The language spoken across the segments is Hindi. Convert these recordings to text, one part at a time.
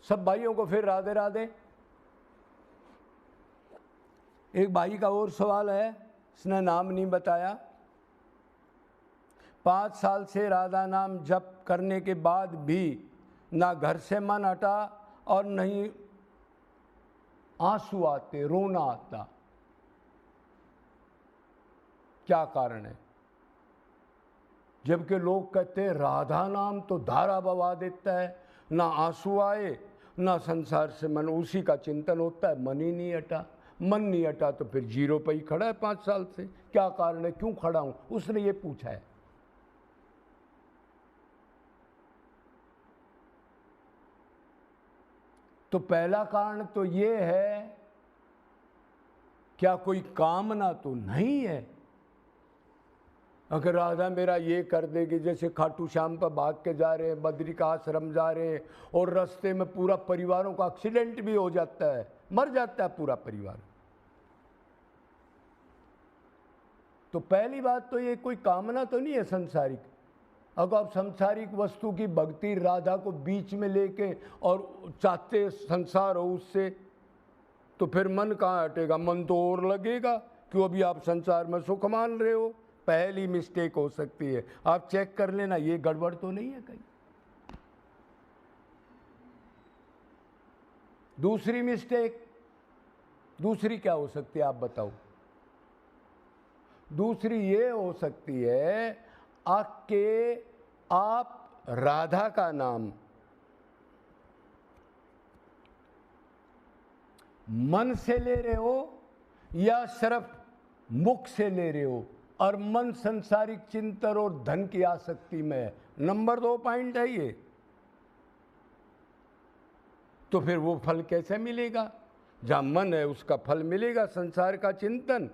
सब भाइयों को फिर राधे राधे। एक भाई का और सवाल है, इसने नाम नहीं बताया। 5 साल से राधा नाम जप करने के बाद भी ना घर से मन हटा और नहीं आंसू आते, रोना आता, क्या कारण है? जबकि लोग कहते हैं राधा नाम तो धारा बहा देता है, ना आंसू आए ना संसार से मन, उसी का चिंतन होता है, मन ही नहीं हटा। मन नहीं हटा तो फिर जीरो पे ही खड़ा है 5 साल से, क्या कारण है, क्यों खड़ा हूं? उसने ये पूछा है। तो पहला कारण तो ये है, क्या कोई कामना तो नहीं है? अगर राधा मेरा ये कर देगी, जैसे खाटू श्याम पर भाग के जा रहे हैं, बद्री का आश्रम जा रहे हैं और रास्ते में पूरा परिवारों का एक्सीडेंट भी हो जाता है, मर जाता है पूरा परिवार। तो पहली बात तो ये कोई कामना तो नहीं है संसारिक। अगर आप संसारिक वस्तु की भक्ति राधा को बीच में लेके और चाहते संसार हो उससे, तो फिर मन कहाँ हटेगा? मन तो और लगेगा, क्यों? अभी आप संसार में सुख मान रहे हो। पहली मिस्टेक हो सकती है, आप चेक कर लेना ये गड़बड़ तो नहीं है कहीं। दूसरी मिस्टेक, दूसरी क्या हो सकती है आप बताओ? दूसरी ये हो सकती है कि आप राधा का नाम मन से ले रहे हो या सिर्फ मुख से ले रहे हो, और मन संसारिक चिंतन और धन की आसक्ति में है। नंबर 2 पॉइंट है ये। तो फिर वो फल कैसे मिलेगा? जहां मन है उसका फल मिलेगा संसार का चिंतन,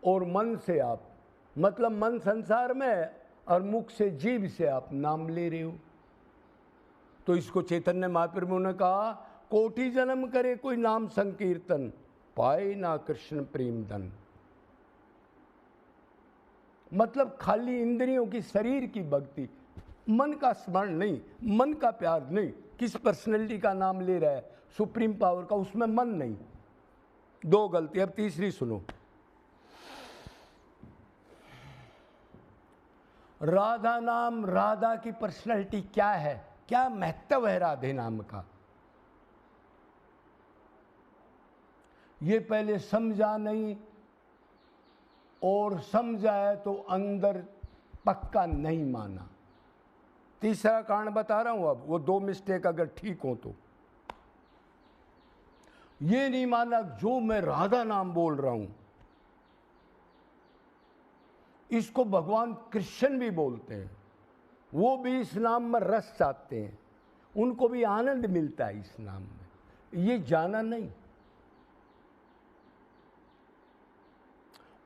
और मन से आप, मतलब मन संसार में है और मुख से, जीभ से आप नाम ले रहे हो। तो इसको चैतन्य महाप्रभु ने कहा, कोटि जन्म करे कोई नाम संकीर्तन, पाए ना कृष्ण प्रेम धन। मतलब खाली इंद्रियों की, शरीर की भक्ति, मन का स्मरण नहीं, मन का प्यार नहीं। किस पर्सनैलिटी का नाम ले रहा है? सुप्रीम पावर का, उसमें मन नहीं। 2 गलती। अब तीसरी सुनो। राधा नाम, राधा की पर्सनैलिटी क्या है, क्या महत्व है राधे नाम का, ये पहले समझा नहीं, और समझाया तो अंदर पक्का नहीं माना। तीसरा कारण बता रहा हूं अब, वो 2 मिस्टेक अगर ठीक हो तो। ये नहीं माना जो मैं राधा नाम बोल रहा हूं, इसको भगवान कृष्ण भी बोलते हैं, वो भी इस नाम में रस चाहते हैं, उनको भी आनंद मिलता है इस नाम में, ये जाना नहीं।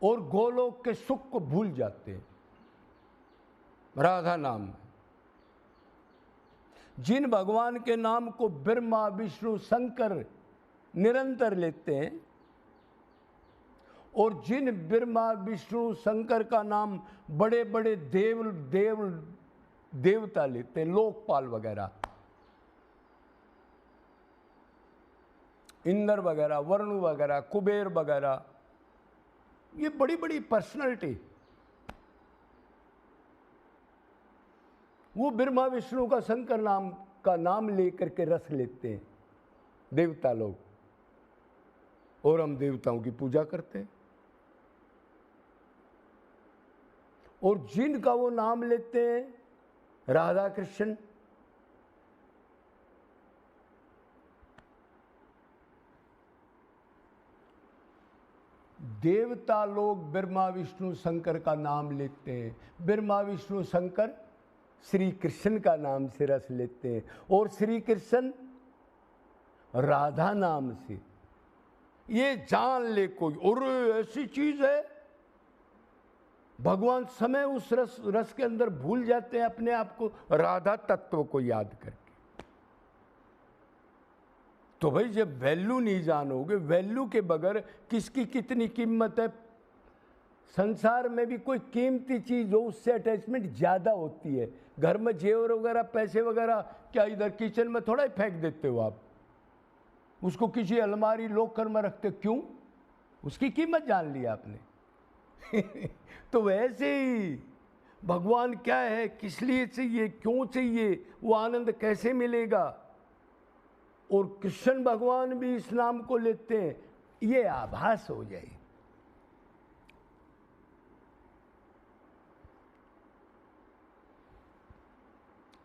और गोलोक के सुख को भूल जाते हैं राधा नाम में। जिन भगवान के नाम को ब्रह्मा विष्णु शंकर निरंतर लेते हैं, और जिन ब्रह्मा विष्णु शंकर का नाम बड़े बड़े देवता लेते हैं, लोकपाल वगैरह, इंद्र वगैरह, वरुण वगैरह, कुबेर वगैरह, ये बड़ी बड़ी पर्सनालिटी, वो ब्रह्मा विष्णु का शंकर नाम का नाम लेकर के रस लेते हैं देवता लोग, और हम देवताओं की पूजा करते हैं। और जिनका वो नाम लेते हैं राधा कृष्ण, देवता लोग ब्रह्मा विष्णु शंकर का नाम लेते हैं, ब्रह्मा विष्णु शंकर श्री कृष्ण का नाम से रस लेते हैं, और श्री कृष्ण राधा नाम से। ये जान ले कोई, और ऐसी चीज है, भगवान समय उस रस के अंदर भूल जाते हैं अपने आप को, राधा तत्व को याद करके। तो भाई जब वैल्यू नहीं जानोगे, वैल्यू के बगैर किसकी कितनी कीमत है, संसार में भी कोई कीमती चीज हो उससे अटैचमेंट ज्यादा होती है, घर में जेवर वगैरह पैसे वगैरह क्या इधर किचन में थोड़ा ही फेंक देते हो आप? उसको किसी अलमारी लॉकर में रखते, क्यों? उसकी कीमत जान ली आपने। तो वैसे ही भगवान क्या है, किस लिए चाहिए, क्यों चाहिए, वो आनंद कैसे मिलेगा, और कृष्ण भगवान भी इस नाम को लेते हैं, ये आभास हो जाए।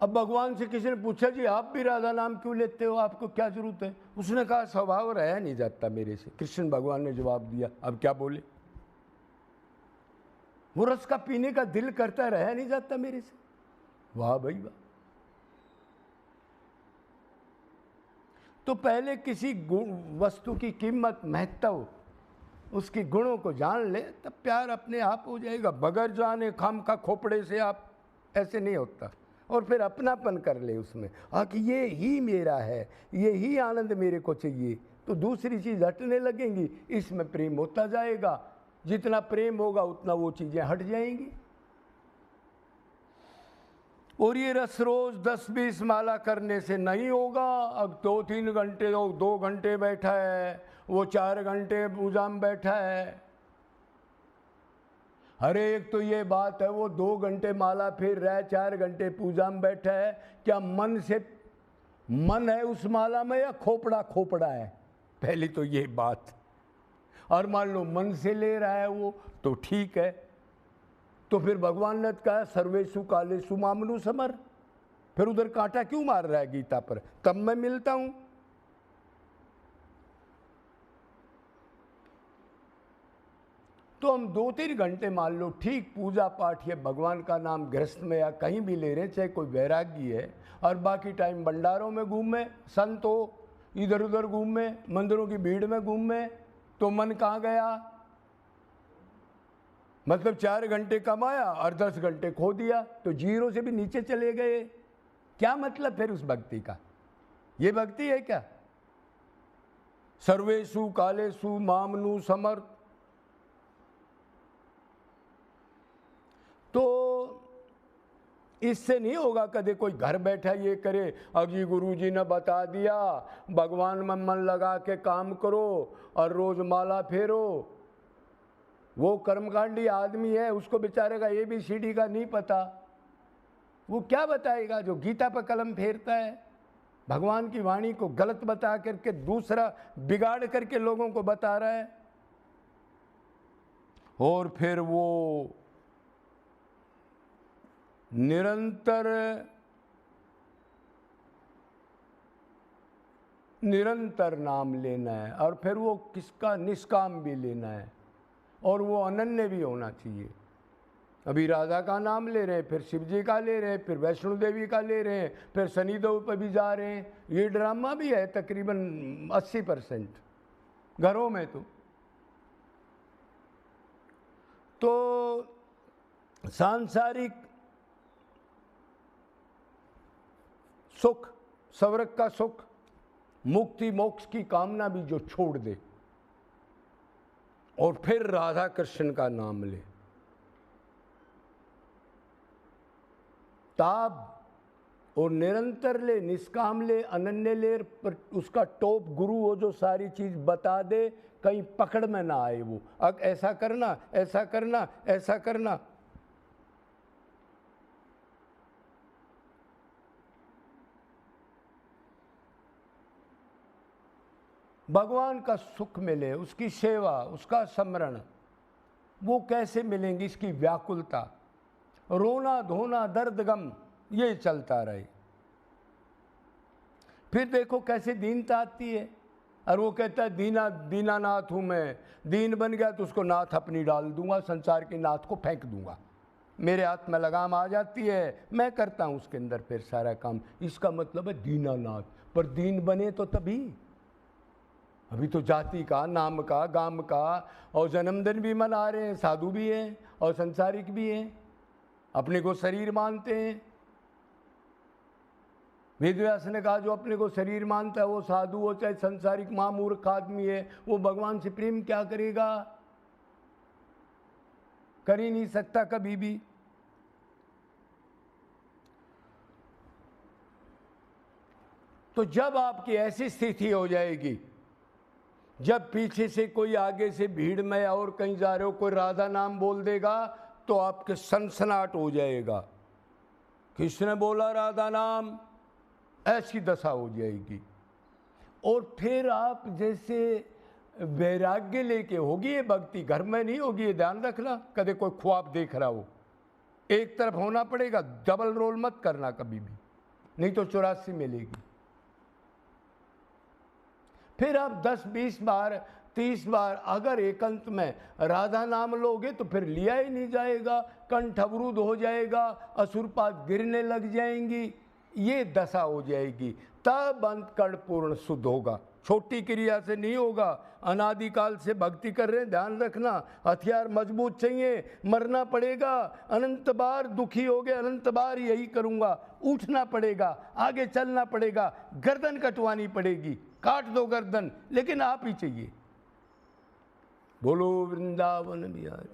अब भगवान से किसी ने पूछा जी आप भी राधा नाम क्यों लेते हो, आपको क्या जरूरत है? उसने कहा स्वभाव रहा नहीं जाता मेरे से। कृष्ण भगवान ने जवाब दिया, अब क्या बोले, वो रस का पीने का दिल करता, रहा नहीं जाता मेरे से। वाह भाई वाह। तो पहले किसी वस्तु की कीमत, महत्व, उसकी गुणों को जान ले, तब प्यार अपने आप हो जाएगा। बगैर जाने खाम का खोपड़े से आप, ऐसे नहीं होता। और फिर अपनापन कर ले उसमें, कि ये ही मेरा है, ये ही आनंद मेरे को चाहिए, तो दूसरी चीज़ हटने लगेंगी, इसमें प्रेम होता जाएगा। जितना प्रेम होगा उतना वो चीज़ें हट जाएंगी। और ये रस रोज 10-20 माला करने से नहीं होगा। अब 2-3 घंटे, 2 घंटे बैठा है, वो 4 घंटे पूजा में बैठा है। हर एक तो ये बात है, वो 2 घंटे माला फेर रहा है, 4 घंटे पूजा में बैठा है, क्या मन से मन है उस माला में या खोपड़ा खोपड़ा है? पहली तो ये बात। और मान लो मन से ले रहा है वो, तो ठीक है। तो फिर भगवान ने कहा सर्वेषु कालेषु मामनु समर, फिर उधर कांटा क्यों मार रहा है गीता पर? तब मैं मिलता हूं। तो हम 2-3 घंटे मान लो, ठीक, पूजा पाठ या भगवान का नाम गृहस्थ में या कहीं भी ले रहे, चाहे कोई वैरागी है, और बाकी टाइम भंडारों में घूमे, संत हो, इधर उधर घूमे, मंदिरों की भीड़ में घूमे, तो मन कहाँ गया? मतलब 4 घंटे कमाया और 10 घंटे खो दिया, तो जीरो से भी नीचे चले गए। क्या मतलब फिर उस भक्ति का? ये भक्ति है क्या? सर्वेषु कालेषु मामनु समर्थ। तो इससे नहीं होगा। कदे कोई घर बैठा ये करे, अब जी गुरु जी ने बता दिया भगवान में मन लगा के काम करो और रोज माला फेरो। वो कर्मकांडी आदमी है, उसको बेचारे का ABCD का नहीं पता, वो क्या बताएगा? जो गीता पर कलम फेरता है, भगवान की वाणी को गलत बता करके दूसरा बिगाड़ करके लोगों को बता रहा है। और फिर वो निरंतर नाम लेना है, और फिर वो किसका निष्काम भी लेना है, और वो अनन्य भी होना चाहिए। अभी राधा का नाम ले रहे हैं, फिर शिव जी का ले रहे हैं, फिर वैष्णो देवी का ले रहे हैं, फिर शनिदेव पर भी जा रहे हैं। ये ड्रामा भी है तकरीबन 80% घरों में। तो सांसारिक सुख, स्वर्ग का सुख, मुक्ति मोक्ष की कामना भी जो छोड़ दे और फिर राधा कृष्ण का नाम ले, ताब और निरंतर ले, निष्काम ले, अनन्य ले, पर उसका टॉप गुरु हो जो सारी चीज बता दे, कहीं पकड़ में ना आए वो, अब ऐसा करना, ऐसा करना, ऐसा करना। भगवान का सुख मिले, उसकी सेवा, उसका स्मरण, वो कैसे मिलेंगी? इसकी व्याकुलता, रोना धोना दर्द गम, ये चलता रहे। फिर देखो कैसे दीनता आती है, और वो कहता है दीनानाथ हूं मैं, दीन बन गया तो उसको नाथ अपनी डाल दूंगा, संसार के नाथ को फेंक दूंगा, मेरे हाथ में लगाम आ जाती है, मैं करता हूं उसके अंदर फिर सारा काम। इसका मतलब है दीनानाथ। पर दीन बने तो तभी, अभी तो जाति का, नाम का, गाम का, और जन्मदिन भी मना रहे हैं, साधु भी हैं और संसारिक भी हैं, अपने को शरीर मानते हैं। वेदव्यास ने कहा जो अपने को शरीर मानता है वो साधु हो चाहे संसारिक महामूर्ख आदमी है, वो भगवान से प्रेम क्या करेगा? कर ही नहीं सकता कभी भी। तो जब आपकी ऐसी स्थिति हो जाएगी, जब पीछे से कोई आगे से भीड़ में और कहीं जा रहे हो कोई राधा नाम बोल देगा तो आपके सनसनाहट हो जाएगा, किसने बोला राधा नाम, ऐसी दशा हो जाएगी। और फिर आप जैसे वैराग्य लेके होगी ये भक्ति, घर में नहीं होगी, ये ध्यान रखना। कदे कोई ख्वाब देख रहा हो, एक तरफ होना पड़ेगा, डबल रोल मत करना कभी भी, नहीं तो 84 मिलेगी। फिर आप 10-20 बार 30 बार अगर एकांत में राधा नाम लोगे तो फिर लिया ही नहीं जाएगा, कंठ अवरुद्ध हो जाएगा, असुरपात गिरने लग जाएंगी, ये दशा हो जाएगी। तब अंतकरण पूर्ण शुद्ध होगा, छोटी क्रिया से नहीं होगा। अनादिकाल से भक्ति कर रहे हैं, ध्यान रखना, हथियार मजबूत चाहिए, मरना पड़ेगा, अनंत बार दुखी हो गए, अनंत बार यही करूँगा, उठना पड़ेगा, आगे चलना पड़ेगा, गर्दन कटवानी पड़ेगी, काट दो गर्दन, लेकिन आप ही चाहिए। बोलो वृंदावन बिहारी।